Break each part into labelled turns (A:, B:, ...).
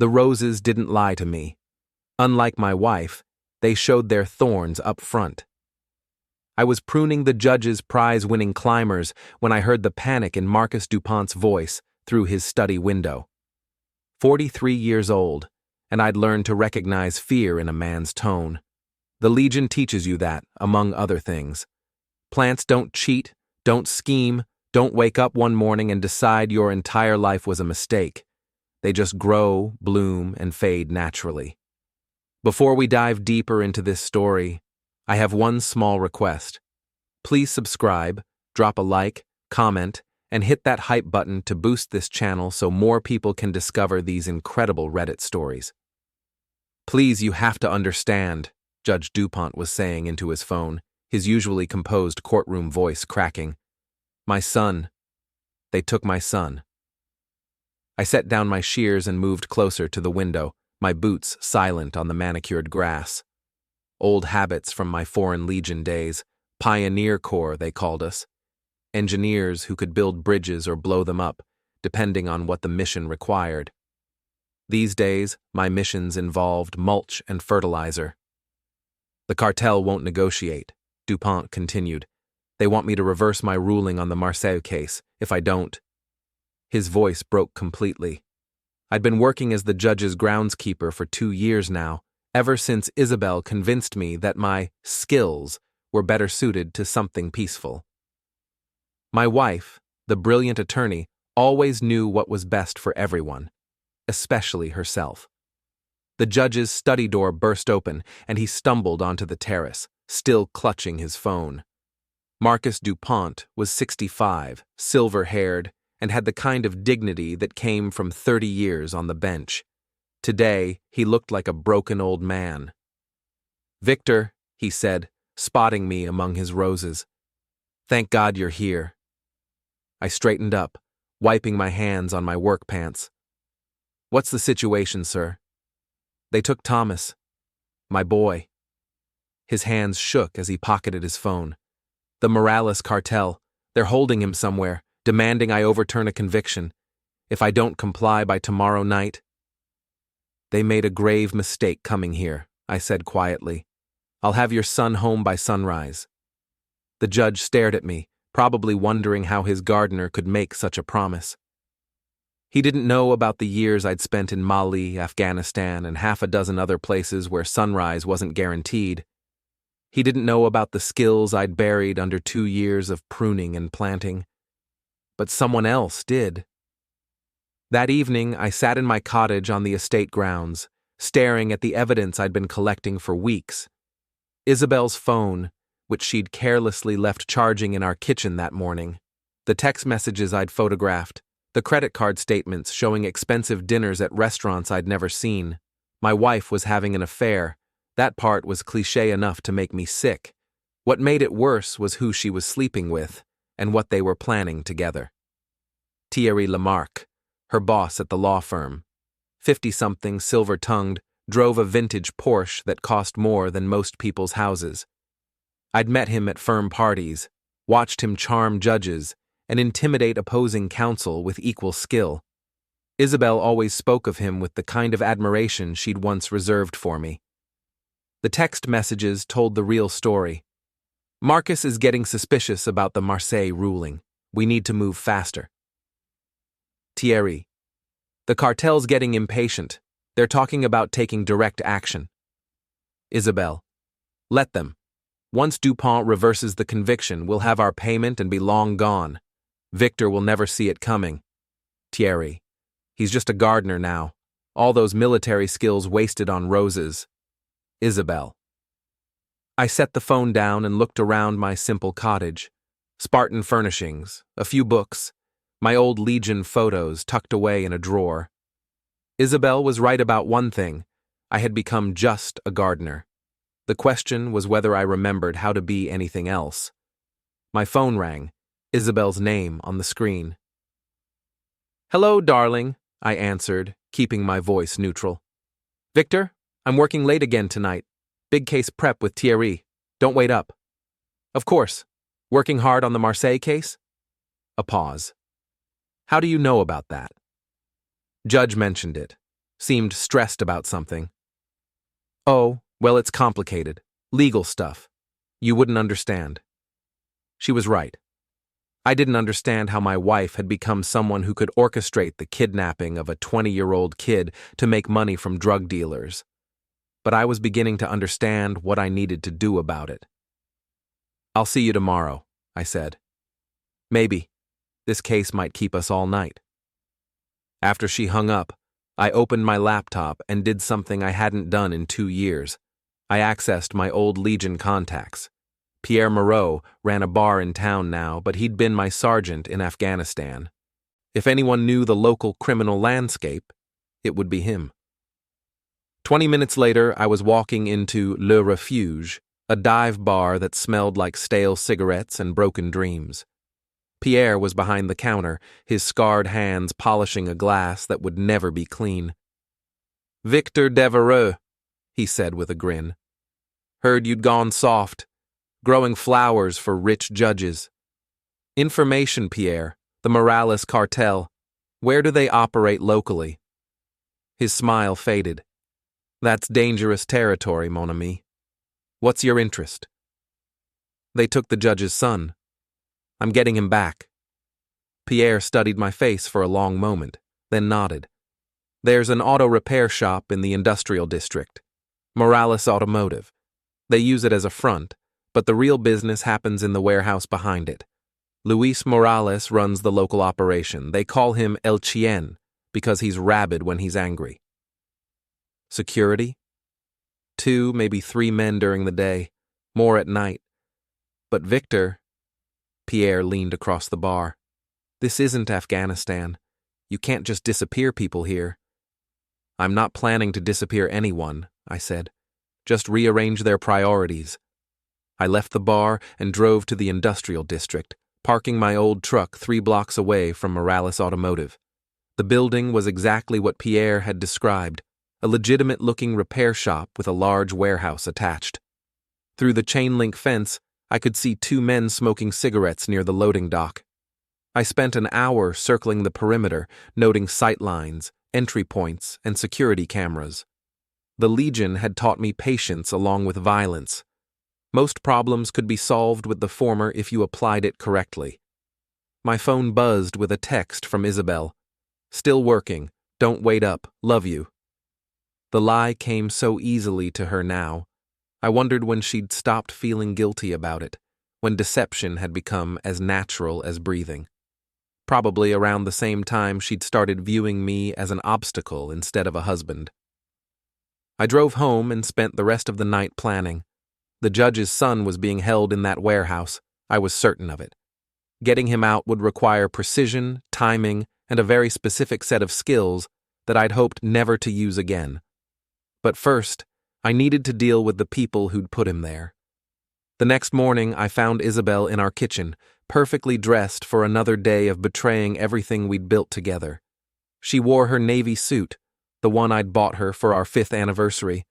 A: The roses didn't lie to me. Unlike my wife, they showed their thorns up front. I was pruning the judge's prize-winning climbers when I heard the panic in Marcus Dupont's voice through his study window. 43 years old, and I'd learned to recognize fear in a man's tone. The Legion teaches you that, among other things. Plants don't cheat, don't scheme, don't wake up one morning and decide your entire life was a mistake. They just grow, bloom, and fade naturally. Before we dive deeper into this story, I have one small request. Please subscribe, drop a like, comment, and hit that hype button to boost this channel so more people can discover these incredible Reddit stories. Please, you have to understand, Judge Dupont was saying into his phone, his usually composed courtroom voice cracking. My son. They took my son. I set down my shears and moved closer to the window, my boots silent on the manicured grass. Old habits from my Foreign Legion days, Pioneer Corps they called us. Engineers who could build bridges or blow them up, depending on what the mission required. These days, my missions involved mulch and fertilizer. The cartel won't negotiate, Dupont continued. They want me to reverse my ruling on the Marseille case, if I don't. His voice broke completely. I'd been working as the judge's groundskeeper for 2 years now, ever since Isabelle convinced me that my skills were better suited to something peaceful. My wife, the brilliant attorney, always knew what was best for everyone, especially herself. The judge's study door burst open, and he stumbled onto the terrace, still clutching his phone. Marcus Dupont was 65, silver-haired, and had the kind of dignity that came from 30 years on the bench. Today, he looked like a broken old man. "Victor," he said, spotting me among his roses. "Thank God you're here." I straightened up, wiping my hands on my work pants. "What's the situation, sir?" "They took Thomas. My boy." His hands shook as he pocketed his phone. "The Morales cartel. They're holding him somewhere, demanding I overturn a conviction. If I don't comply by tomorrow night..." "They made a grave mistake coming here," I said quietly. "I'll have your son home by sunrise." The judge stared at me, probably wondering how his gardener could make such a promise. He didn't know about the years I'd spent in Mali, Afghanistan, and half a dozen other places where sunrise wasn't guaranteed. He didn't know about the skills I'd buried under 2 years of pruning and planting. But someone else did. That evening, I sat in my cottage on the estate grounds, staring at the evidence I'd been collecting for weeks. Isabelle's phone, which she'd carelessly left charging in our kitchen that morning, the text messages I'd photographed, the credit card statements showing expensive dinners at restaurants I'd never seen. My wife was having an affair. That part was cliché enough to make me sick. What made it worse was who she was sleeping with and what they were planning together. Thierry Lamarck, her boss at the law firm, 50-something, silver-tongued, drove a vintage Porsche that cost more than most people's houses. I'd met him at firm parties, watched him charm judges, and intimidate opposing counsel with equal skill. Isabelle always spoke of him with the kind of admiration she'd once reserved for me. The text messages told the real story. "Marcus is getting suspicious about the Marseille ruling. We need to move faster." Thierry: "The cartel's getting impatient. They're talking about taking direct action." Isabelle: "Let them. Once Dupont reverses the conviction, we'll have our payment and be long gone. Victor will never see it coming." Thierry: "He's just a gardener now. All those military skills wasted on roses." Isabelle: I set the phone down and looked around my simple cottage. Spartan furnishings, a few books, my old Legion photos tucked away in a drawer. Isabelle was right about one thing. I had become just a gardener. The question was whether I remembered how to be anything else. My phone rang, Isabelle's name on the screen. "Hello, darling," I answered, keeping my voice neutral. "Victor, I'm working late again tonight. Big case prep with Thierry. Don't wait up." "Of course. Working hard on the Marseille case?" A pause. "How do you know about that?" "Judge mentioned it. seemed stressed about something. Oh, well, it's complicated. Legal stuff. You wouldn't understand. She was right. I didn't understand how my wife had become someone who could orchestrate the kidnapping of a 20-year-old kid to make money from drug dealers. But I was beginning to understand what I needed to do about it. I'll see you tomorrow, I said. Maybe. This case might keep us all night. After she hung up, I opened my laptop and did something I hadn't done in 2 years. I accessed my old Legion contacts. Pierre Moreau ran a bar in town now, but he'd been my sergeant in Afghanistan. If anyone knew the local criminal landscape, it would be him. 20 minutes later, I was walking into Le Refuge, a dive bar that smelled like stale cigarettes and broken dreams. Pierre was behind the counter, his scarred hands polishing a glass that would never be clean. "Victor Devereux," he said with a grin. "Heard you'd gone soft. Growing flowers for rich judges. Information, Pierre, the Morales Cartel. Where do they operate locally?" His smile faded. "That's dangerous territory, mon ami. What's your interest?" "They took the judge's son. I'm getting him back." Pierre studied my face for a long moment, then nodded. "There's an auto repair shop in the industrial district. Morales Automotive. They use it as a front, but the real business happens in the warehouse behind it. Luis Morales runs the local operation. They call him El Chien because he's rabid when he's angry." "Security?" 2, maybe 3 men during the day, more at night. "But Victor," Pierre leaned across the bar, "this isn't Afghanistan. You can't just disappear people here." "I'm not planning to disappear anyone," I said. "Just rearrange their priorities." I left the bar and drove to the industrial district, parking my old truck 3 blocks away from Morales Automotive. The building was exactly what Pierre had described, a legitimate-looking repair shop with a large warehouse attached. Through the chain-link fence, I could see 2 men smoking cigarettes near the loading dock. I spent an hour circling the perimeter, noting sight lines, entry points, and security cameras. The Legion had taught me patience along with violence. Most problems could be solved with the former if you applied it correctly. My phone buzzed with a text from Isabelle. "Still working. Don't wait up. Love you." The lie came so easily to her now. I wondered when she'd stopped feeling guilty about it, when deception had become as natural as breathing. Probably around the same time she'd started viewing me as an obstacle instead of a husband. I drove home and spent the rest of the night planning. The judge's son was being held in that warehouse. I was certain of it. Getting him out would require precision, timing, and a very specific set of skills that I'd hoped never to use again. But first, I needed to deal with the people who'd put him there. The next morning, I found Isabelle in our kitchen, perfectly dressed for another day of betraying everything we'd built together. She wore her navy suit, the one I'd bought her for our 5th anniversary,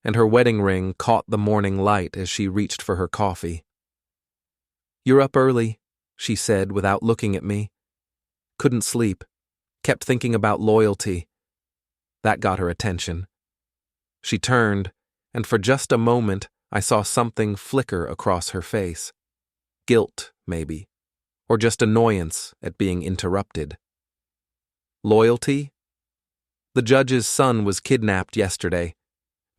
A: and her wedding ring caught the morning light as she reached for her coffee. "You're up early," she said without looking at me. "Couldn't sleep. Kept thinking about loyalty." That got her attention. She turned, and for just a moment I saw something flicker across her face. Guilt, maybe, or just annoyance at being interrupted. "Loyalty?" "The judge's son was kidnapped yesterday.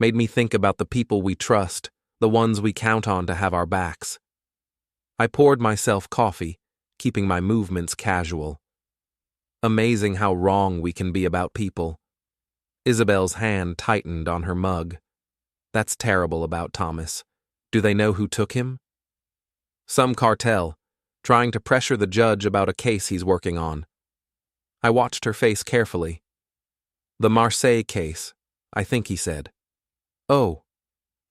A: Made me think about the people we trust, the ones we count on to have our backs." I poured myself coffee, keeping my movements casual. Amazing how wrong we can be about people. Isabelle's hand tightened on her mug. "That's terrible about Thomas. Do they know who took him?" "Some cartel, trying to pressure the judge about a case he's working on." I watched her face carefully. "The Marseille case, I think he said." "Oh."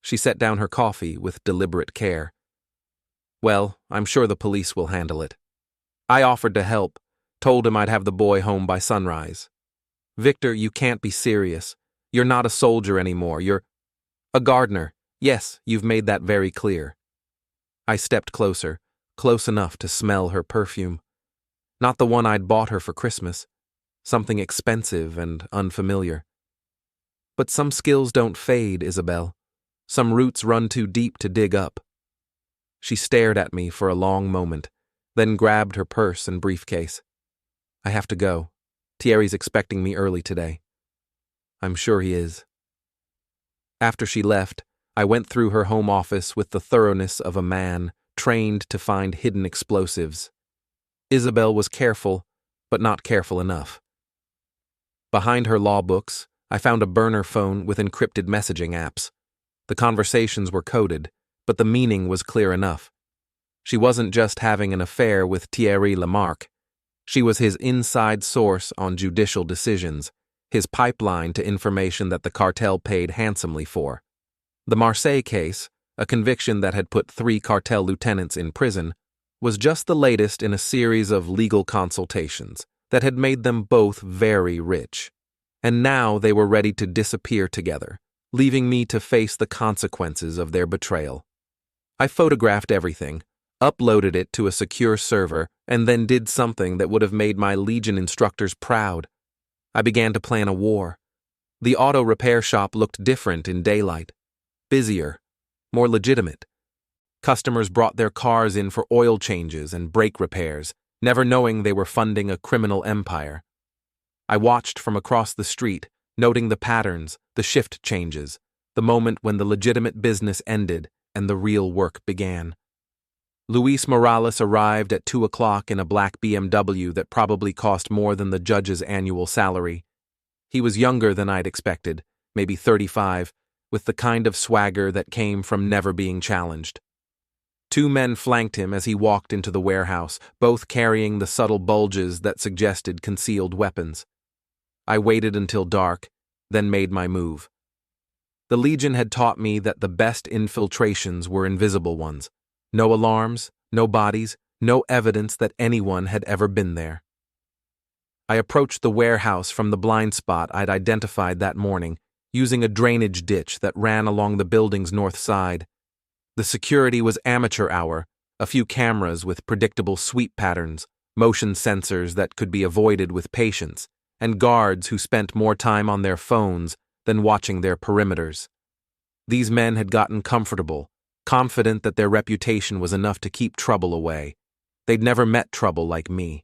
A: She set down her coffee with deliberate care. "Well, I'm sure the police will handle it." I offered to help, told him I'd have the boy home by sunrise. "Victor, you can't be serious. You're not a soldier anymore. You're a gardener. Yes, you've made that very clear." I stepped closer, close enough to smell her perfume. Not the one I'd bought her for Christmas. Something expensive and unfamiliar. But some skills don't fade, Isabelle. Some roots run too deep to dig up. She stared at me for a long moment, then grabbed her purse and briefcase. I have to go. Thierry's expecting me early today. I'm sure he is. After she left, I went through her home office with the thoroughness of a man trained to find hidden explosives. Isabelle was careful, but not careful enough. Behind her law books, I found a burner phone with encrypted messaging apps. The conversations were coded, but the meaning was clear enough. She wasn't just having an affair with Thierry Lamarck. She was his inside source on judicial decisions, his pipeline to information that the cartel paid handsomely for. The Marseille case, a conviction that had put 3 cartel lieutenants in prison, was just the latest in a series of legal consultations that had made them both very rich. And now they were ready to disappear together, leaving me to face the consequences of their betrayal. I photographed everything, uploaded it to a secure server, and then did something that would have made my Legion instructors proud. I began to plan a war. The auto repair shop looked different in daylight, busier, more legitimate. Customers brought their cars in for oil changes and brake repairs, never knowing they were funding a criminal empire. I watched from across the street, noting the patterns, the shift changes, the moment when the legitimate business ended and the real work began. Luis Morales arrived at 2 o'clock in a black BMW that probably cost more than the judge's annual salary. He was younger than I'd expected, maybe 35, with the kind of swagger that came from never being challenged. 2 men flanked him as he walked into the warehouse, both carrying the subtle bulges that suggested concealed weapons. I waited until dark, then made my move. The Legion had taught me that the best infiltrations were invisible ones. No alarms, no bodies, no evidence that anyone had ever been there. I approached the warehouse from the blind spot I'd identified that morning, using a drainage ditch that ran along the building's north side. The security was amateur hour, a few cameras with predictable sweep patterns, motion sensors that could be avoided with patience, and guards who spent more time on their phones than watching their perimeters. These men had gotten comfortable, confident that their reputation was enough to keep trouble away. They'd never met trouble like me.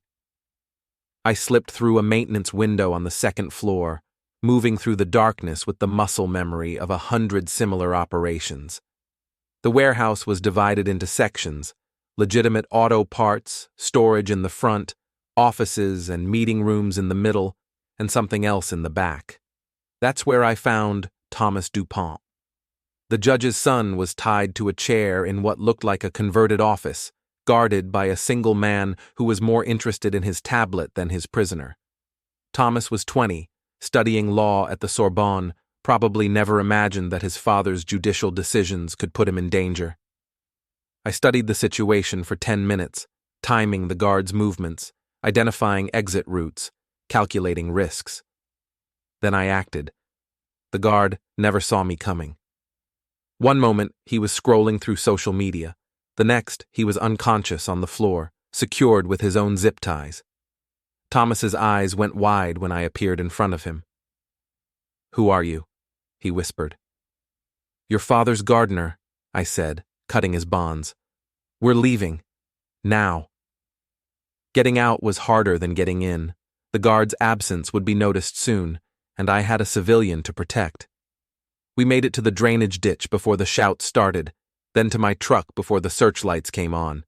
A: I slipped through a maintenance window on the 2nd floor, moving through the darkness with the muscle memory of 100 similar operations. The warehouse was divided into sections: legitimate auto parts, storage in the front, offices and meeting rooms in the middle, and something else in the back. That's where I found Thomas Dupont. The judge's son was tied to a chair in what looked like a converted office, guarded by a single man who was more interested in his tablet than his prisoner. Thomas was 20, studying law at the Sorbonne, probably never imagined that his father's judicial decisions could put him in danger. I studied the situation for 10 minutes, timing the guard's movements, identifying exit routes, calculating risks. Then I acted. The guard never saw me coming. One moment, he was scrolling through social media. The next, he was unconscious on the floor, secured with his own zip ties. Thomas's eyes went wide when I appeared in front of him. "Who are you?" he whispered. "Your father's gardener," I said, cutting his bonds. "We're leaving. Now." Getting out was harder than getting in. The guard's absence would be noticed soon, and I had a civilian to protect. We made it to the drainage ditch before the shout started, then to my truck before the searchlights came on.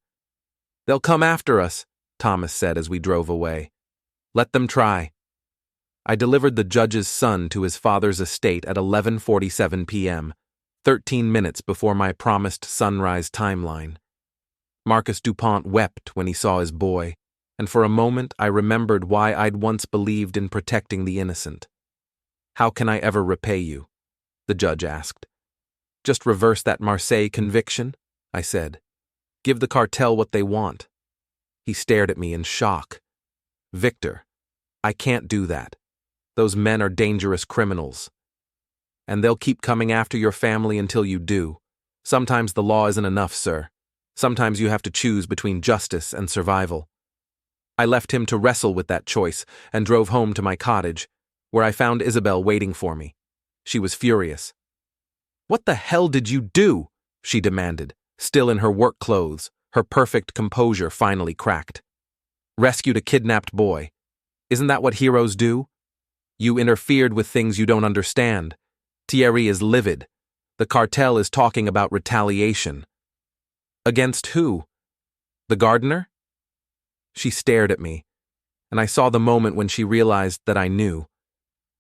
A: "They'll come after us," Thomas said as we drove away. "Let them try." I delivered the judge's son to his father's estate at 11:47 p.m., 13 minutes before my promised sunrise timeline. Marcus Dupont wept when he saw his boy, and for a moment I remembered why I'd once believed in protecting the innocent. "How can I ever repay you?" the judge asked. "Just reverse that Marseille conviction," I said. "Give the cartel what they want." He stared at me in shock. "Victor, I can't do that. Those men are dangerous criminals. And they'll keep coming after your family until you do. Sometimes the law isn't enough, sir. Sometimes you have to choose between justice and survival." I left him to wrestle with that choice and drove home to my cottage, where I found Isabelle waiting for me. She was furious. "What the hell did you do?" she demanded, still in her work clothes, her perfect composure finally cracked. "Rescued a kidnapped boy. Isn't that what heroes do? You interfered with things you don't understand. Thierry is livid. The cartel is talking about retaliation." "Against who? The gardener?" She stared at me, and I saw the moment when she realized that I knew.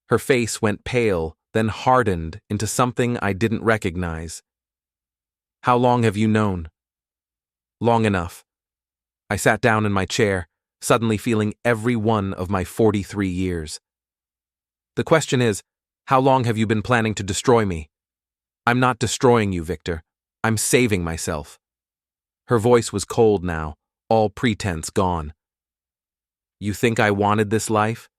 A: Her face went pale, then hardened into something I didn't recognize. "How long have you known?" "Long enough." I sat down in my chair, suddenly feeling every one of my 43 years. "The question is, how long have you been planning to destroy me?" "I'm not destroying you, Victor. I'm saving myself." Her voice was cold now, all pretense gone. "You think I wanted this life?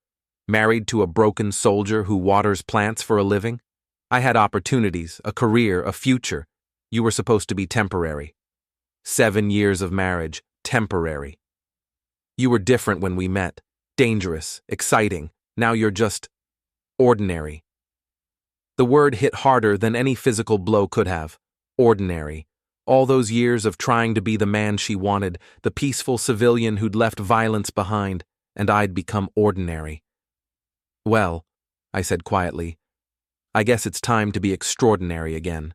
A: Married to a broken soldier who waters plants for a living? I had opportunities, a career, a future. You were supposed to be temporary. 7 years of marriage, temporary. You were different when we met, dangerous, exciting. Now you're just ordinary." The word hit harder than any physical blow could have. Ordinary. All those years of trying to be the man she wanted, the peaceful civilian who'd left violence behind, and I'd become ordinary. "Well," I said quietly, "I guess it's time to be extraordinary again."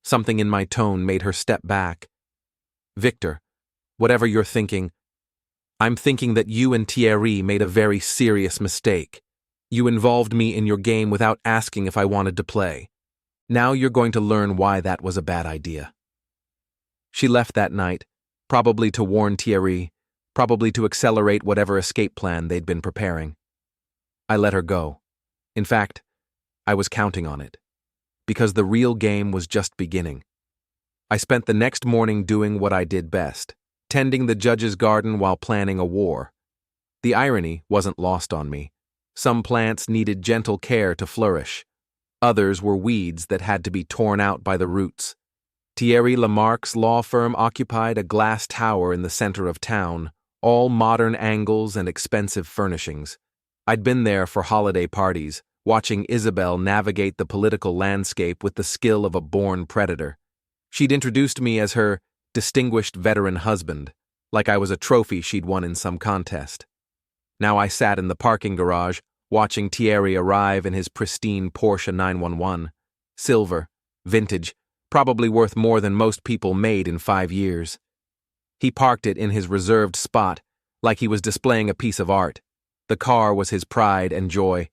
A: Something in my tone made her step back. "Victor, whatever you're thinking, I'm thinking that you and Thierry made a very serious mistake. You involved me in your game without asking if I wanted to play. Now you're going to learn why that was a bad idea." She left that night, probably to warn Thierry, probably to accelerate whatever escape plan they'd been preparing. I let her go. In fact, I was counting on it, because the real game was just beginning. I spent the next morning doing what I did best, tending the judge's garden while planning a war. The irony wasn't lost on me. Some plants needed gentle care to flourish. Others were weeds that had to be torn out by the roots. Thierry Lamarck's law firm occupied a glass tower in the center of town, all modern angles and expensive furnishings. I'd been there for holiday parties, watching Isabelle navigate the political landscape with the skill of a born predator. She'd introduced me as her distinguished veteran husband, like I was a trophy she'd won in some contest. Now I sat in the parking garage, watching Thierry arrive in his pristine Porsche 911, silver, vintage, probably worth more than most people made in 5 years. He parked it in his reserved spot, like he was displaying a piece of art. The car was his pride and joy.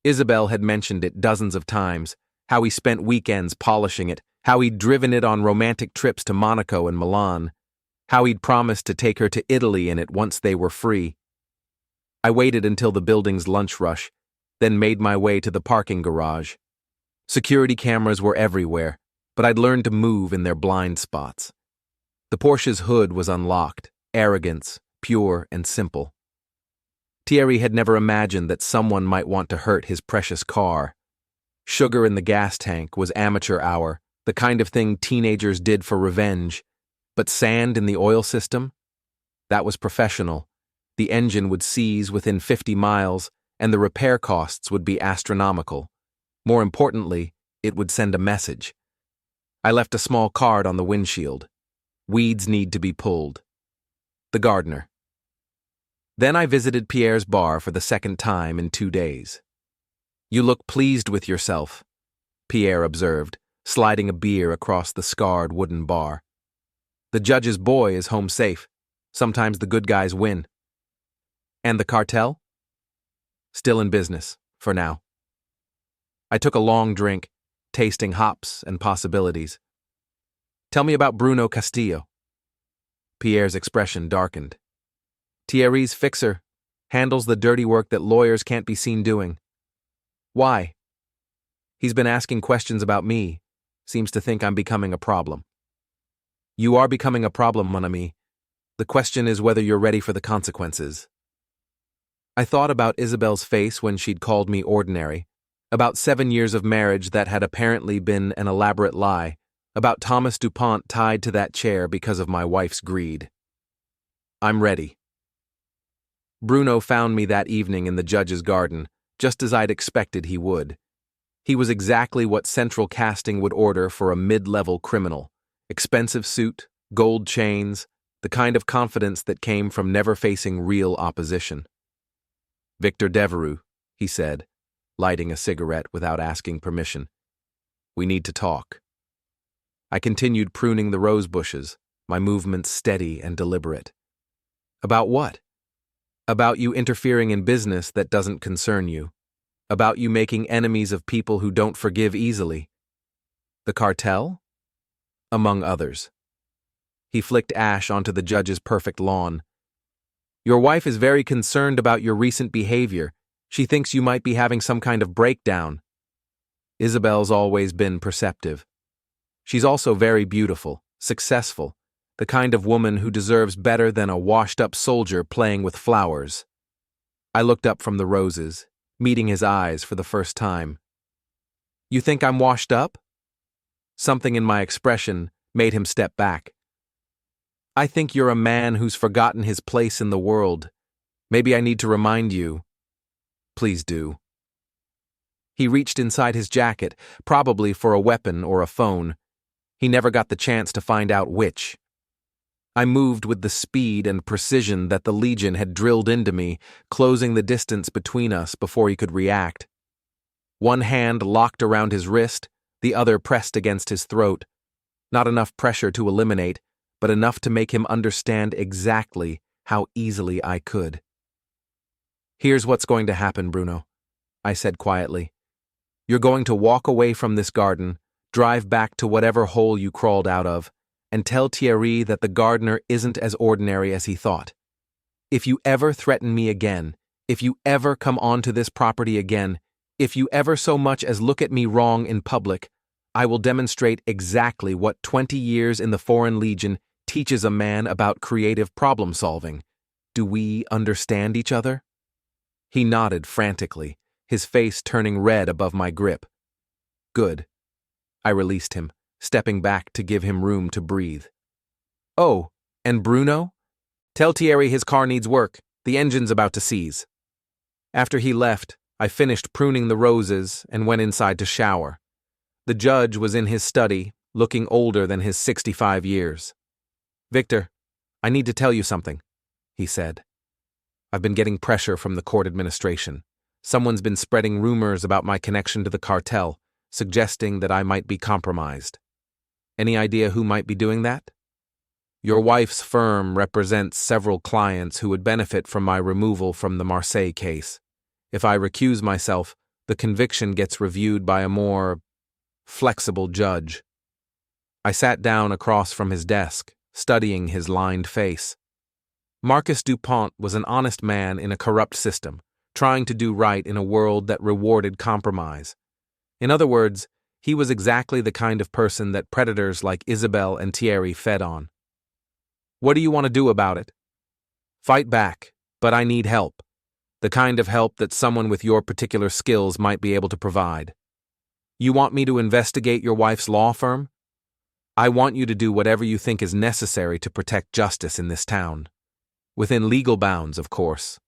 A: Isabelle had mentioned it dozens of times, how he spent weekends polishing it, how he'd driven it on romantic trips to Monaco and Milan, how he'd promised to take her to Italy in it once they were free. I waited until the building's lunch rush, then made my way to the parking garage. Security cameras were everywhere, but I'd learned to move in their blind spots. The Porsche's hood was unlocked, arrogance, pure and simple. Thierry had never imagined that someone might want to hurt his precious car. Sugar in the gas tank was amateur hour, the kind of thing teenagers did for revenge. But sand in the oil system? That was professional. The engine would seize within 50 miles, and the repair costs would be astronomical. More importantly, it would send a message. I left a small card on the windshield. Weeds need to be pulled. The gardener. Then I visited Pierre's bar for the second time in 2 days. "You look pleased with yourself," Pierre observed, sliding a beer across the scarred wooden bar. "The judge's boy is home safe. Sometimes the good guys win." "And the cartel?" "Still in business, for now." I took a long drink, tasting hops and possibilities. "Tell me about Bruno Castillo." Pierre's expression darkened. "Thierry's fixer, handles the dirty work that lawyers can't be seen doing." "Why?" "He's been asking questions about me, seems to think I'm becoming a problem." "You are becoming a problem, mon ami. The question is whether you're ready for the consequences." I thought about Isabelle's face when she'd called me ordinary, about 7 years of marriage that had apparently been an elaborate lie, about Thomas Dupont tied to that chair because of my wife's greed. I'm ready. Bruno found me that evening in the judge's garden, just as I'd expected he would. He was exactly what central casting would order for a mid-level criminal. Expensive suit, gold chains, the kind of confidence that came from never facing real opposition. "Victor Devereux," he said, lighting a cigarette without asking permission. "We need to talk." I continued pruning the rose bushes, my movements steady and deliberate. "About what?" "About you interfering in business that doesn't concern you. About you making enemies of people who don't forgive easily." "The cartel?" "Among others." He flicked ash onto the judge's perfect lawn. "Your wife is very concerned about your recent behavior. She thinks you might be having some kind of breakdown." Isabelle's always been perceptive. She's also very beautiful, successful, the kind of woman who deserves better than a washed-up soldier playing with flowers. I looked up from the roses, meeting his eyes for the first time. "You think I'm washed up?" Something in my expression made him step back. "I think you're a man who's forgotten his place in the world. Maybe I need to remind you." "Please do." He reached inside his jacket, probably for a weapon or a phone. He never got the chance to find out which. I moved with the speed and precision that the Legion had drilled into me, closing the distance between us before he could react. One hand locked around his wrist, the other pressed against his throat. Not enough pressure to eliminate, but enough to make him understand exactly how easily I could. "Here's what's going to happen, Bruno," I said quietly. "You're going to walk away from this garden, drive back to whatever hole you crawled out of, and tell Thierry that the gardener isn't as ordinary as he thought. If you ever threaten me again, if you ever come onto this property again, if you ever so much as look at me wrong in public, I will demonstrate exactly what 20 years in the Foreign Legion teaches a man about creative problem-solving. Do we understand each other?" He nodded frantically, his face turning red above my grip. "Good." I released him, stepping back to give him room to breathe. "Oh, and Bruno? Tell Thierry his car needs work. The engine's about to seize." After he left, I finished pruning the roses and went inside to shower. The judge was in his study, looking older than his 65 years. "Victor, I need to tell you something," he said. "I've been getting pressure from the court administration. Someone's been spreading rumors about my connection to the cartel, suggesting that I might be compromised. Any idea who might be doing that? Your wife's firm represents several clients who would benefit from my removal from the Marseille case. If I recuse myself, the conviction gets reviewed by a more flexible judge." I sat down across from his desk, studying his lined face. Marcus Dupont was an honest man in a corrupt system, trying to do right in a world that rewarded compromise. In other words, he was exactly the kind of person that predators like Isabelle and Thierry fed on. "What do you want to do about it?" "Fight back, but I need help. The kind of help that someone with your particular skills might be able to provide." "You want me to investigate your wife's law firm?" "I want you to do whatever you think is necessary to protect justice in this town. Within legal bounds, of course."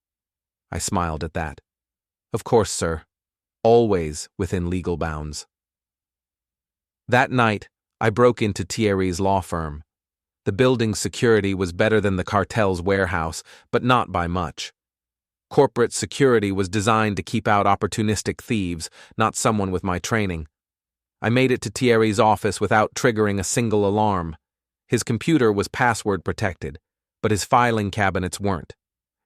A: I smiled at that. "Of course, sir. Always within legal bounds." That night, I broke into Thierry's law firm. The building's security was better than the cartel's warehouse, but not by much. Corporate security was designed to keep out opportunistic thieves, not someone with my training. I made it to Thierry's office without triggering a single alarm. His computer was password protected, but his filing cabinets weren't.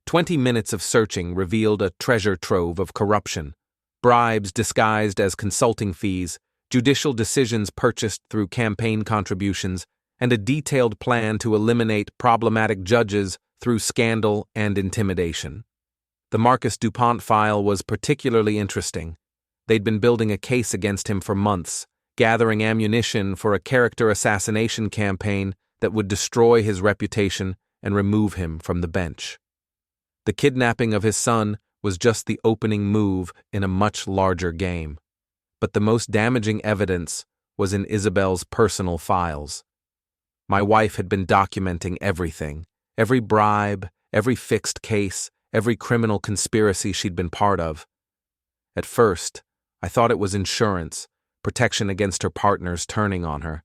A: 20 minutes of searching revealed a treasure trove of corruption. Bribes disguised as consulting fees, judicial decisions purchased through campaign contributions, and a detailed plan to eliminate problematic judges through scandal and intimidation. The Marcus Dupont file was particularly interesting. They'd been building a case against him for months, gathering ammunition for a character assassination campaign that would destroy his reputation and remove him from the bench. The kidnapping of his son was just the opening move in a much larger game. But the most damaging evidence was in Isabelle's personal files. My wife had been documenting everything, every bribe, every fixed case, every criminal conspiracy she'd been part of. At first, I thought it was insurance, protection against her partners turning on her.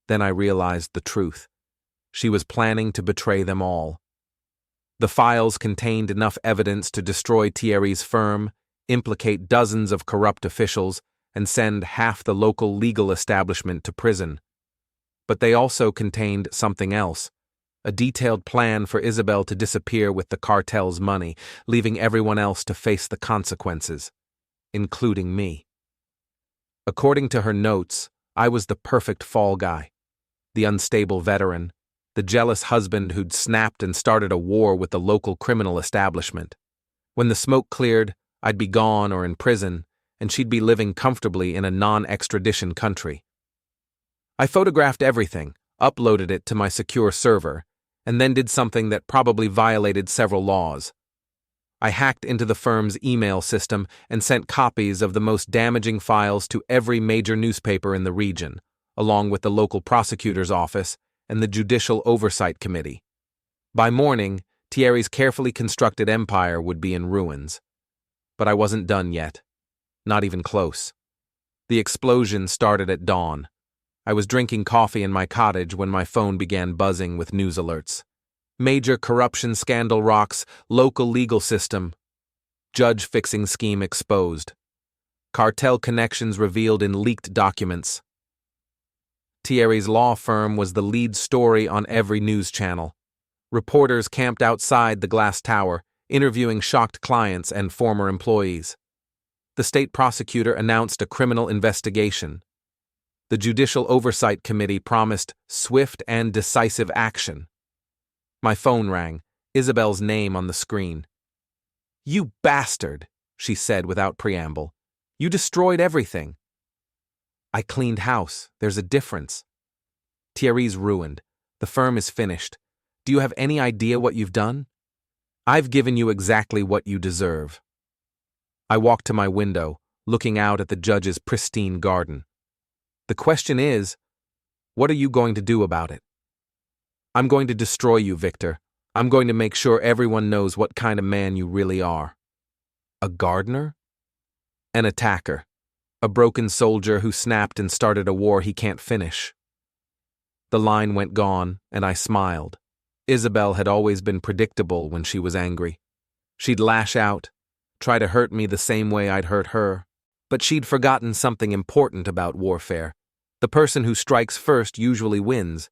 A: Then I realized the truth. She was planning to betray them all. The files contained enough evidence to destroy Thierry's firm, implicate dozens of corrupt officials, and send half the local legal establishment to prison. But they also contained something else, a detailed plan for Isabelle to disappear with the cartel's money, leaving everyone else to face the consequences, including me. According to her notes, I was the perfect fall guy, the unstable veteran, the jealous husband who'd snapped and started a war with the local criminal establishment. When the smoke cleared, I'd be gone or in prison, and she'd be living comfortably in a non-extradition country. I photographed everything, uploaded it to my secure server, and then did something that probably violated several laws. I hacked into the firm's email system and sent copies of the most damaging files to every major newspaper in the region, along with the local prosecutor's office and the Judicial Oversight Committee. By morning, Thierry's carefully constructed empire would be in ruins. But I wasn't done yet. Not even close. The explosion started at dawn. I was drinking coffee in my cottage when my phone began buzzing with news alerts. Major corruption scandal rocks, local legal system. Judge fixing scheme exposed. Cartel connections revealed in leaked documents. Thierry's law firm was the lead story on every news channel. Reporters camped outside the glass tower, interviewing shocked clients and former employees. The state prosecutor announced a criminal investigation. The Judicial Oversight Committee promised swift and decisive action. My phone rang, Isabelle's name on the screen. "You bastard," she said without preamble. "You destroyed everything." "I cleaned house. There's a difference." "Thierry's ruined. The firm is finished. Do you have any idea what you've done?" "I've given you exactly what you deserve." I walked to my window, looking out at the judge's pristine garden. "The question is, what are you going to do about it?" "I'm going to destroy you, Victor. I'm going to make sure everyone knows what kind of man you really are." "A gardener?" "An attacker. A broken soldier who snapped and started a war he can't finish." The line went gone, and I smiled. Isabelle had always been predictable when she was angry. She'd lash out, try to hurt me the same way I'd hurt her. But she'd forgotten something important about warfare. The person who strikes first usually wins,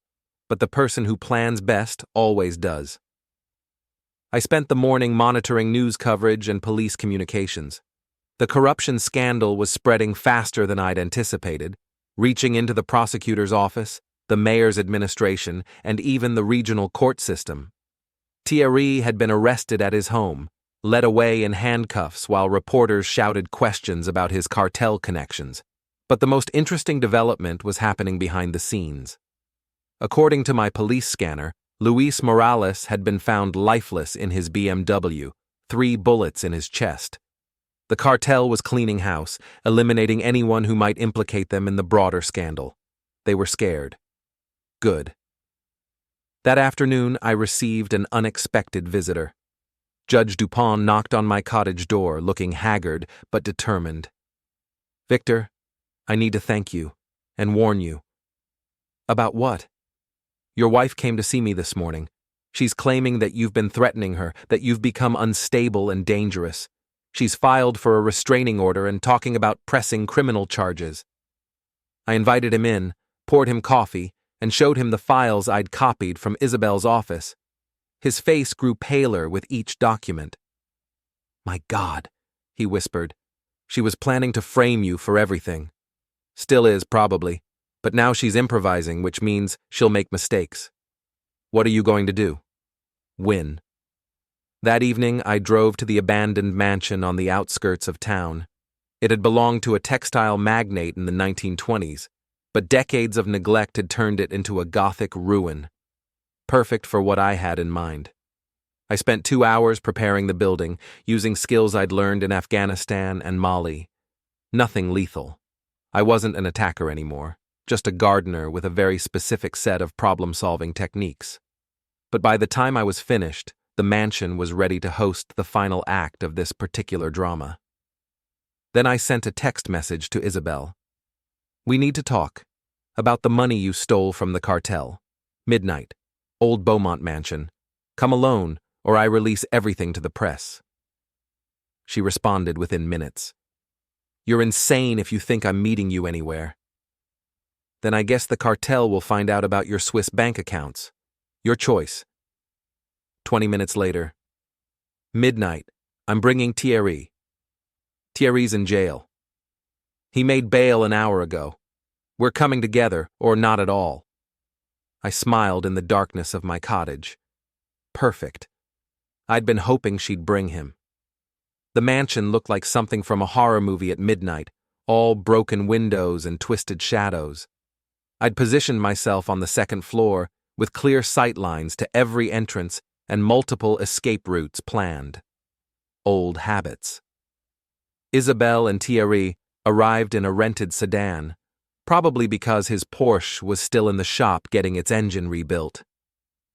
A: but the person who plans best always does. I spent the morning monitoring news coverage and police communications. The corruption scandal was spreading faster than I'd anticipated, reaching into the prosecutor's office, the mayor's administration, and even the regional court system. Thierry had been arrested at his home, led away in handcuffs while reporters shouted questions about his cartel connections. But the most interesting development was happening behind the scenes. According to my police scanner, Luis Morales had been found lifeless in his BMW, 3 bullets in his chest. The cartel was cleaning house, eliminating anyone who might implicate them in the broader scandal. They were scared. Good. That afternoon, I received an unexpected visitor. Judge Dupont knocked on my cottage door, looking haggard but determined. "Victor, I need to thank you and warn you." "About what?" "Your wife came to see me this morning. She's claiming that you've been threatening her, that you've become unstable and dangerous. She's filed for a restraining order and talking about pressing criminal charges." I invited him in, poured him coffee, and showed him the files I'd copied from Isabelle's office. His face grew paler with each document. "My God," he whispered. "She was planning to frame you for everything. Still is, probably, but now she's improvising, which means she'll make mistakes. What are you going to do?" "Win." That evening, I drove to the abandoned mansion on the outskirts of town. It had belonged to a textile magnate in the 1920s, but decades of neglect had turned it into a Gothic ruin. Perfect for what I had in mind. I spent 2 hours preparing the building, using skills I'd learned in Afghanistan and Mali. Nothing lethal. I wasn't an attacker anymore, just a gardener with a very specific set of problem-solving techniques. But by the time I was finished, the mansion was ready to host the final act of this particular drama. Then I sent a text message to Isabelle. We need to talk. About the money you stole from the cartel. Midnight. Old Beaumont Mansion. Come alone, or I release everything to the press. She responded within minutes. You're insane if you think I'm meeting you anywhere. Then I guess the cartel will find out about your Swiss bank accounts. Your choice. 20 minutes later. Midnight. I'm bringing Thierry. Thierry's in jail. He made bail an hour ago. We're coming together, or not at all. I smiled in the darkness of my cottage. Perfect. I'd been hoping she'd bring him. The mansion looked like something from a horror movie at midnight, all broken windows and twisted shadows. I'd positioned myself on the second floor, with clear sight lines to every entrance and multiple escape routes planned. Old habits. Isabelle and Thierry arrived in a rented sedan, probably because his Porsche was still in the shop getting its engine rebuilt.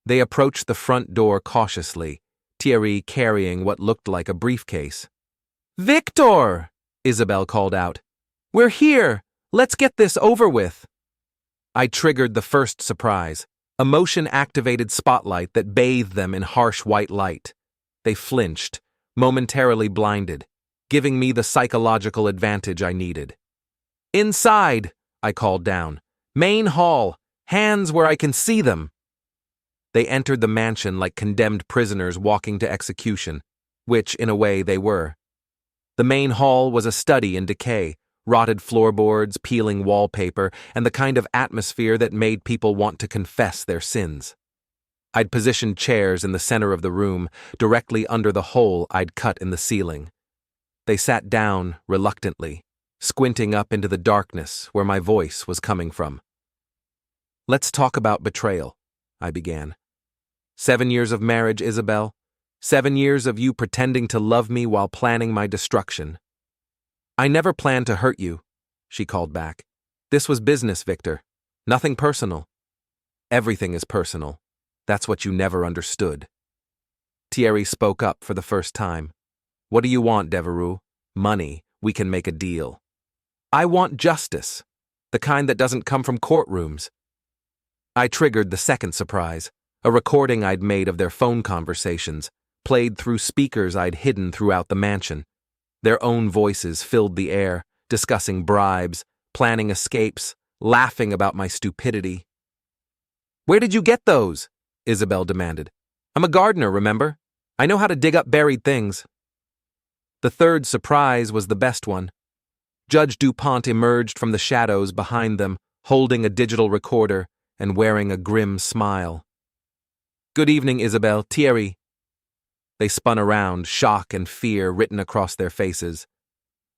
A: They approached the front door cautiously, Thierry carrying what looked like a briefcase. "Victor!" Isabelle called out. "We're here! Let's get this over with!" I triggered the first surprise, a motion-activated spotlight that bathed them in harsh white light. They flinched, momentarily blinded, giving me the psychological advantage I needed. "Inside!" I called down. "Main hall! Hands where I can see them!" They entered the mansion like condemned prisoners walking to execution, which, in a way, they were. The main hall was a study in decay, rotted floorboards, peeling wallpaper, and the kind of atmosphere that made people want to confess their sins. I'd positioned chairs in the center of the room, directly under the hole I'd cut in the ceiling. They sat down reluctantly, squinting up into the darkness where my voice was coming from. "Let's talk about betrayal," I began. 7 years of marriage, Isabelle. 7 years of you pretending to love me while planning my destruction. "I never planned to hurt you," she called back. "This was business, Victor. Nothing personal." "Everything is personal. That's what you never understood." Thierry spoke up for the first time. "What do you want, Devereux? Money. We can make a deal." "I want justice. The kind that doesn't come from courtrooms." I triggered the second surprise, a recording I'd made of their phone conversations, played through speakers I'd hidden throughout the mansion. Their own voices filled the air, discussing bribes, planning escapes, laughing about my stupidity. "Where did you get those?" Isabelle demanded. "I'm a gardener, remember? I know how to dig up buried things." The third surprise was the best one. Judge Dupont emerged from the shadows behind them, holding a digital recorder and wearing a grim smile. "Good evening, Isabelle. Thierry." They spun around, shock and fear written across their faces.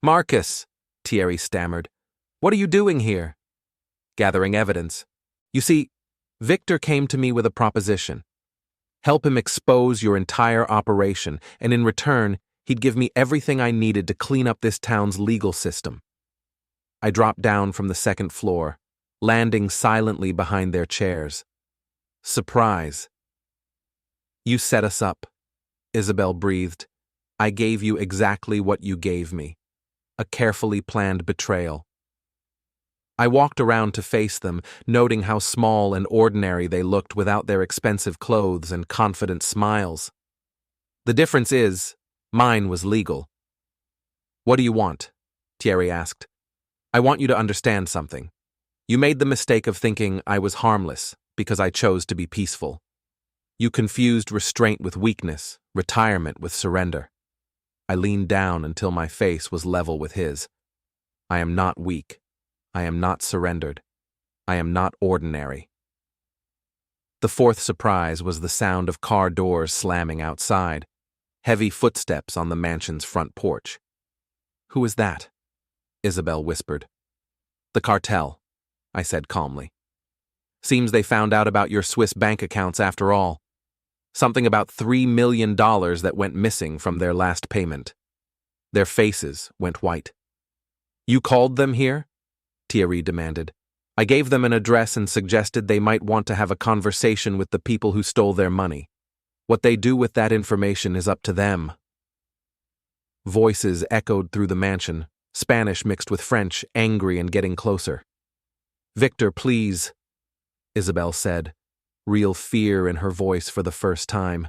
A: "Marcus," Thierry stammered. "What are you doing here?" "Gathering evidence. You see, Victor came to me with a proposition. Help him expose your entire operation, and in return, he'd give me everything I needed to clean up this town's legal system." I dropped down from the second floor, landing silently behind their chairs. Surprise. "You set us up," Isabelle breathed. "I gave you exactly what you gave me. A carefully planned betrayal." I walked around to face them, noting how small and ordinary they looked without their expensive clothes and confident smiles. The difference is, mine was legal. "What do you want?" Thierry asked. "I want you to understand something. You made the mistake of thinking I was harmless because I chose to be peaceful. You confused restraint with weakness, retirement with surrender." I leaned down until my face was level with his. "I am not weak. I am not surrendered. I am not ordinary." The fourth surprise was the sound of car doors slamming outside, heavy footsteps on the mansion's front porch. "Who is that?" Isabelle whispered. "The cartel," I said calmly. "Seems they found out about your Swiss bank accounts after all. Something about $3 million that went missing from their last payment." Their faces went white. "You called them here?" Thierry demanded. "I gave them an address and suggested they might want to have a conversation with the people who stole their money. What they do with that information is up to them." Voices echoed through the mansion, Spanish mixed with French, angry and getting closer. "Victor, please," Isabelle said, real fear in her voice for the first time.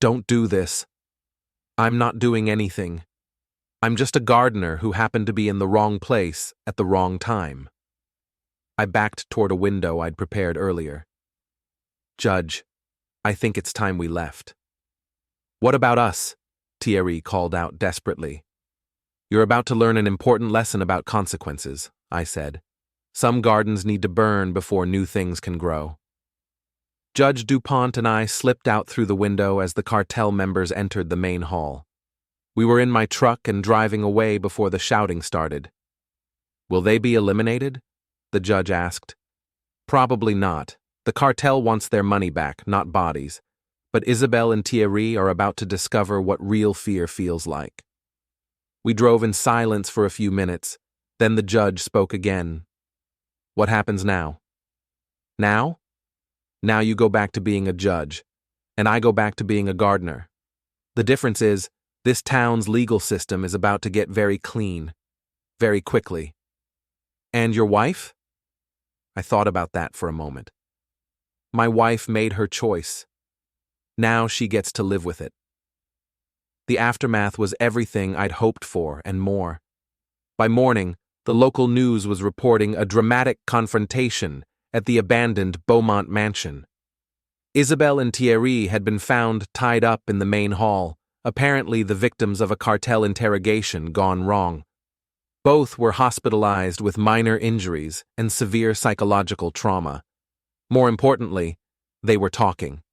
A: "Don't do this. I'm not doing anything. I'm just a gardener who happened to be in the wrong place at the wrong time." I backed toward a window I'd prepared earlier. "Judge, I think it's time we left." "What about us?" Thierry called out desperately. "You're about to learn an important lesson about consequences," I said. "Some gardens need to burn before new things can grow." Judge Dupont and I slipped out through the window as the cartel members entered the main hall. We were in my truck and driving away before the shouting started. "Will they be eliminated?" the judge asked. "Probably not. The cartel wants their money back, not bodies. But Isabelle and Thierry are about to discover what real fear feels like." We drove in silence for a few minutes. Then the judge spoke again. "What happens now?" "Now? Now you go back to being a judge, and I go back to being a gardener. The difference is, this town's legal system is about to get very clean, very quickly." "And your wife?" I thought about that for a moment. My wife made her choice. Now she gets to live with it. The aftermath was everything I'd hoped for and more. By morning, the local news was reporting a dramatic confrontation at the abandoned Beaumont mansion. Isabelle and Thierry had been found tied up in the main hall, apparently the victims of a cartel interrogation gone wrong. Both were hospitalized with minor injuries and severe psychological trauma. More importantly, they were talking.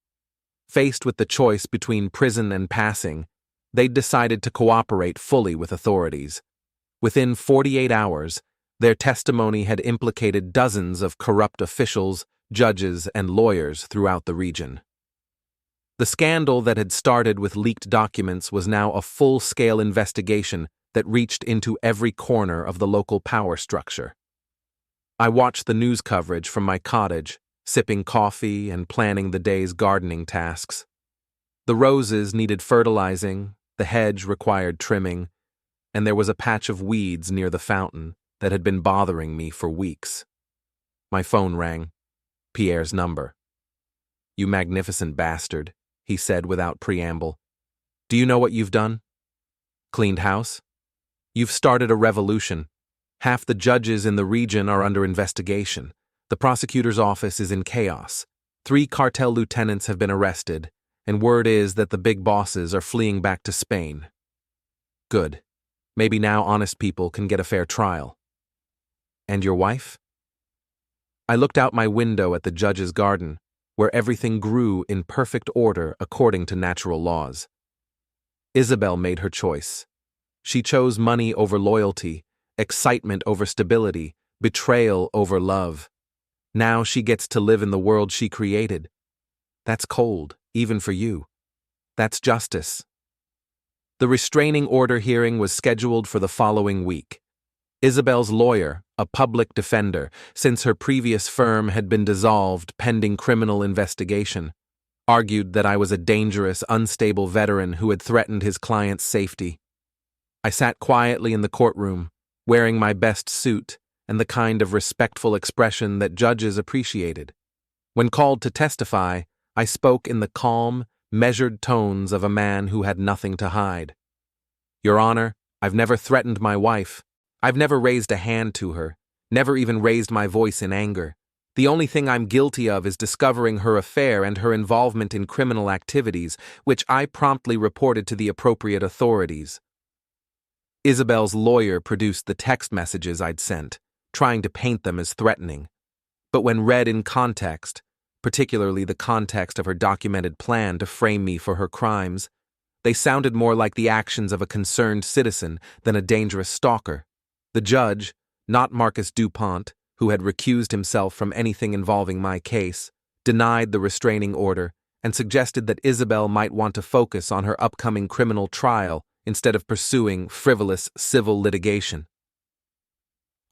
A: Faced with the choice between prison and passing, they'd decided to cooperate fully with authorities. Within 48 hours, their testimony had implicated dozens of corrupt officials, judges, and lawyers throughout the region. The scandal that had started with leaked documents was now a full-scale investigation that reached into every corner of the local power structure. I watched the news coverage from my cottage, sipping coffee and planning the day's gardening tasks. The roses needed fertilizing, the hedge required trimming, and there was a patch of weeds near the fountain that had been bothering me for weeks. My phone rang. Pierre's number. "You magnificent bastard," he said without preamble. "Do you know what you've done? Cleaned house? You've started a revolution. Half the judges in the region are under investigation. The prosecutor's office is in chaos. 3 cartel lieutenants have been arrested, and word is that the big bosses are fleeing back to Spain." "Good. Maybe now honest people can get a fair trial." "And your wife?" I looked out my window at the judge's garden, where everything grew in perfect order according to natural laws. Isabelle made her choice. She chose money over loyalty, excitement over stability, betrayal over love. Now she gets to live in the world she created. That's cold, even for you. That's justice. The restraining order hearing was scheduled for the following week. Isabelle's lawyer, a public defender, since her previous firm had been dissolved pending criminal investigation, argued that I was a dangerous, unstable veteran who had threatened his client's safety. I sat quietly in the courtroom, wearing my best suit and the kind of respectful expression that judges appreciated. When called to testify, I spoke in the calm, measured tones of a man who had nothing to hide. "Your Honor, I've never threatened my wife. I've never raised a hand to her, never even raised my voice in anger. The only thing I'm guilty of is discovering her affair and her involvement in criminal activities, which I promptly reported to the appropriate authorities." Isabelle's lawyer produced the text messages I'd sent, trying to paint them as threatening. But when read in context, particularly the context of her documented plan to frame me for her crimes, they sounded more like the actions of a concerned citizen than a dangerous stalker. The judge, not Marcus Dupont, who had recused himself from anything involving my case, denied the restraining order and suggested that Isabelle might want to focus on her upcoming criminal trial instead of pursuing frivolous civil litigation.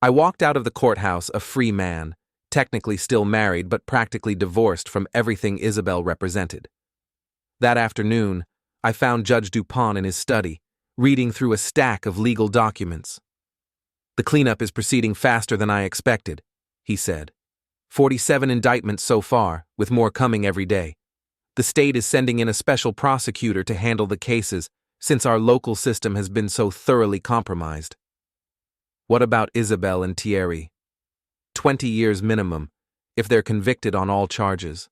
A: I walked out of the courthouse a free man, technically still married but practically divorced from everything Isabelle represented. That afternoon, I found Judge Dupont in his study, reading through a stack of legal documents. The cleanup is proceeding faster than I expected, he said. 47 indictments so far, with more coming every day. The state is sending in a special prosecutor to handle the cases since our local system has been so thoroughly compromised. What about Isabelle and Thierry? 20 years minimum, if they're convicted on all charges.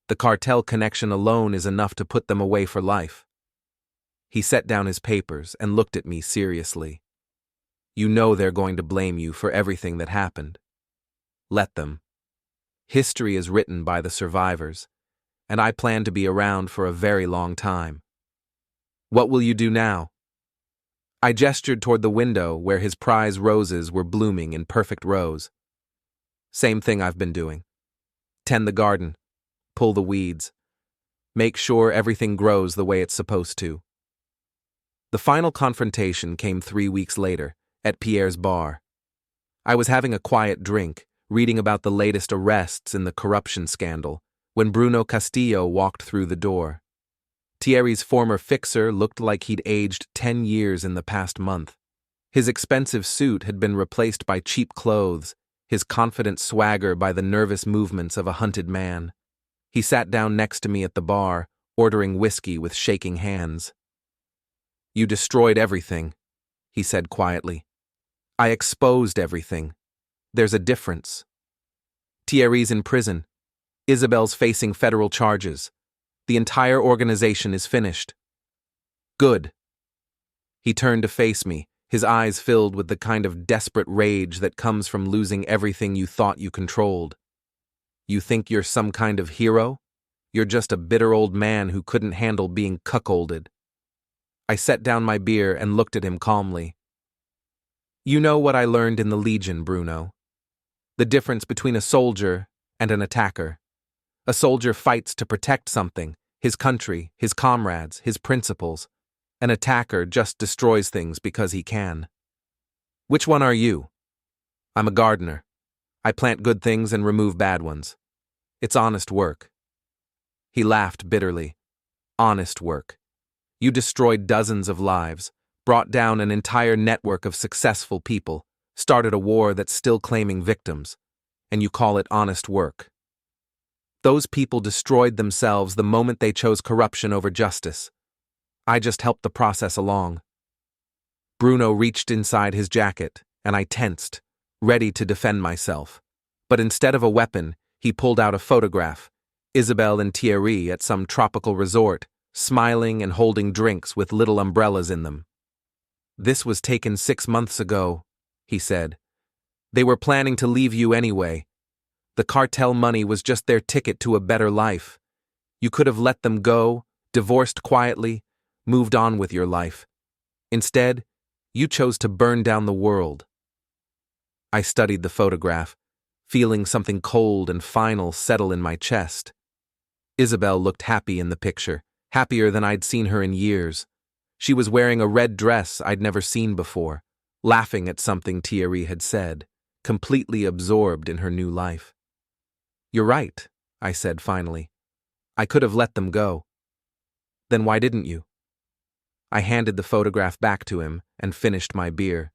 A: The cartel connection alone is enough to put them away for life. He set down his papers and looked at me seriously. You know they're going to blame you for everything that happened. Let them. History is written by the survivors, and I plan to be around for a very long time. What will you do now? I gestured toward the window where his prize roses were blooming in perfect rows. Same thing I've been doing. Tend the garden, pull the weeds, make sure everything grows the way it's supposed to. The final confrontation came 3 weeks later, at Pierre's bar. I was having a quiet drink, reading about the latest arrests in the corruption scandal, when Bruno Castillo walked through the door. Thierry's former fixer looked like he'd aged 10 years in the past month. His expensive suit had been replaced by cheap clothes, his confident swagger by the nervous movements of a hunted man. He sat down next to me at the bar, ordering whiskey with shaking hands. You destroyed everything, he said quietly. I exposed everything. There's a difference. Thierry's in prison. Isabelle's facing federal charges. The entire organization is finished. Good. He turned to face me, his eyes filled with the kind of desperate rage that comes from losing everything you thought you controlled. You think you're some kind of hero? You're just a bitter old man who couldn't handle being cuckolded. I set down my beer and looked at him calmly. You know what I learned in the Legion, Bruno. The difference between a soldier and an attacker. A soldier fights to protect something, his country, his comrades, his principles. An attacker just destroys things because he can. Which one are you? I'm a gardener. I plant good things and remove bad ones. It's honest work. He laughed bitterly. Honest work. You destroyed dozens of lives, brought down an entire network of successful people, started a war that's still claiming victims, and you call it honest work. Those people destroyed themselves the moment they chose corruption over justice. I just helped the process along. Bruno reached inside his jacket, and I tensed, ready to defend myself. But instead of a weapon, he pulled out a photograph, Isabelle and Thierry at some tropical resort, smiling and holding drinks with little umbrellas in them. This was taken 6 months ago, he said. They were planning to leave you anyway. The cartel money was just their ticket to a better life. You could have let them go, divorced quietly, moved on with your life. Instead, you chose to burn down the world. I studied the photograph, feeling something cold and final settle in my chest. Isabelle looked happy in the picture, happier than I'd seen her in years. She was wearing a red dress I'd never seen before, laughing at something Thierry had said, completely absorbed in her new life. You're right, I said finally. I could have let them go. Then why didn't you? I handed the photograph back to him and finished my beer.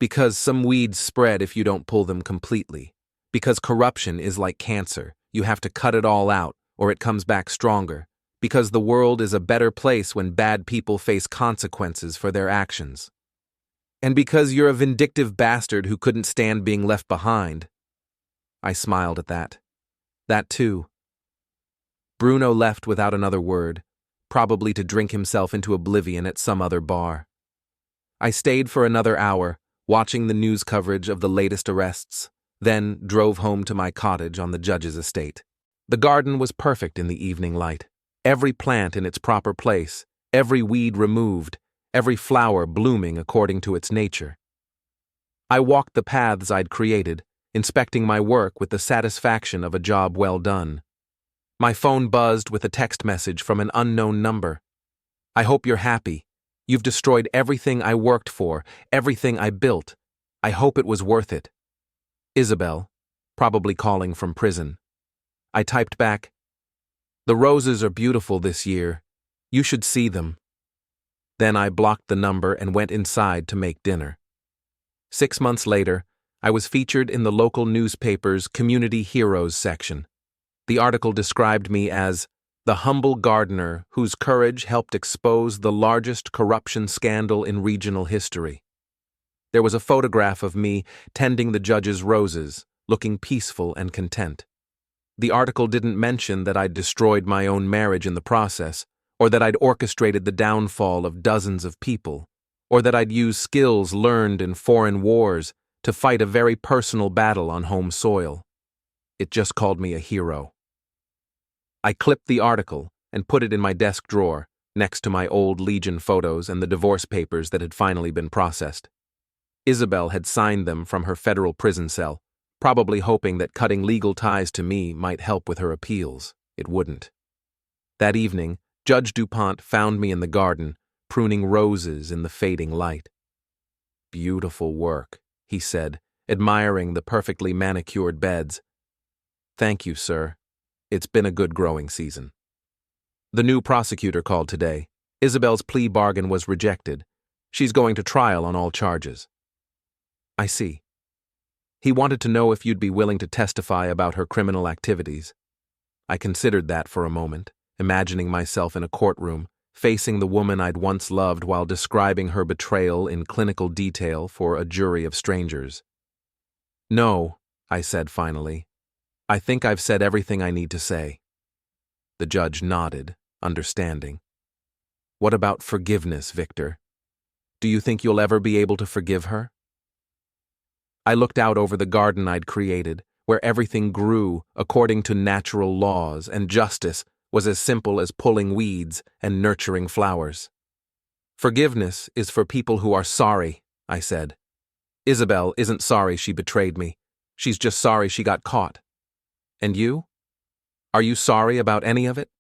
A: Because some weeds spread if you don't pull them completely. Because corruption is like cancer. You have to cut it all out, or it comes back stronger. Because the world is a better place when bad people face consequences for their actions. And because you're a vindictive bastard who couldn't stand being left behind. I smiled at that. That too. Bruno left without another word, probably to drink himself into oblivion at some other bar. I stayed for another hour, watching the news coverage of the latest arrests, then drove home to my cottage on the judge's estate. The garden was perfect in the evening light. Every plant in its proper place, every weed removed, every flower blooming according to its nature. I walked the paths I'd created, inspecting my work with the satisfaction of a job well done. My phone buzzed with a text message from an unknown number. I hope you're happy. You've destroyed everything I worked for, everything I built. I hope it was worth it. Isabelle, probably calling from prison. I typed back, The roses are beautiful this year. You should see them. Then I blocked the number and went inside to make dinner. 6 months later, I was featured in the local newspaper's Community Heroes section. The article described me as the humble gardener whose courage helped expose the largest corruption scandal in regional history. There was a photograph of me tending the judge's roses, looking peaceful and content. The article didn't mention that I'd destroyed my own marriage in the process, or that I'd orchestrated the downfall of dozens of people, or that I'd used skills learned in foreign wars to fight a very personal battle on home soil. It just called me a hero. I clipped the article and put it in my desk drawer, next to my old Legion photos and the divorce papers that had finally been processed. Isabelle had signed them from her federal prison cell, probably hoping that cutting legal ties to me might help with her appeals. It wouldn't. That evening, Judge Dupont found me in the garden, pruning roses in the fading light. "Beautiful work," he said, admiring the perfectly manicured beds. "Thank you, sir. It's been a good growing season." The new prosecutor called today. Isabelle's plea bargain was rejected. She's going to trial on all charges. "I see. He wanted to know if you'd be willing to testify about her criminal activities." I considered that for a moment, imagining myself in a courtroom, facing the woman I'd once loved while describing her betrayal in clinical detail for a jury of strangers. "No," I said finally. "I think I've said everything I need to say." The judge nodded, understanding. "What about forgiveness, Victor? Do you think you'll ever be able to forgive her?" I looked out over the garden I'd created, where everything grew according to natural laws and justice was as simple as pulling weeds and nurturing flowers. "Forgiveness is for people who are sorry," I said. "Isabelle isn't sorry she betrayed me. She's just sorry she got caught. And you? Are you sorry about any of it?"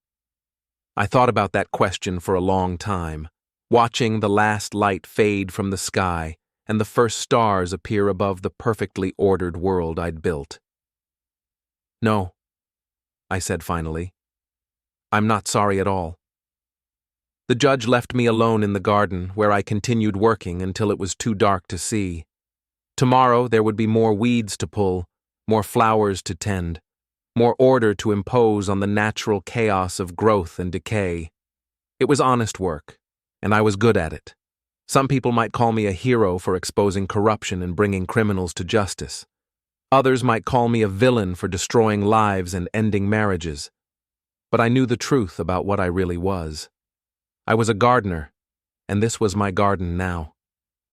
A: I thought about that question for a long time, watching the last light fade from the sky and the first stars appear above the perfectly ordered world I'd built. "No," I said finally. "I'm not sorry at all." The judge left me alone in the garden, where I continued working until it was too dark to see. Tomorrow there would be more weeds to pull, more flowers to tend, more order to impose on the natural chaos of growth and decay. It was honest work, and I was good at it. Some people might call me a hero for exposing corruption and bringing criminals to justice. Others might call me a villain for destroying lives and ending marriages. But I knew the truth about what I really was. I was a gardener, and this was my garden now.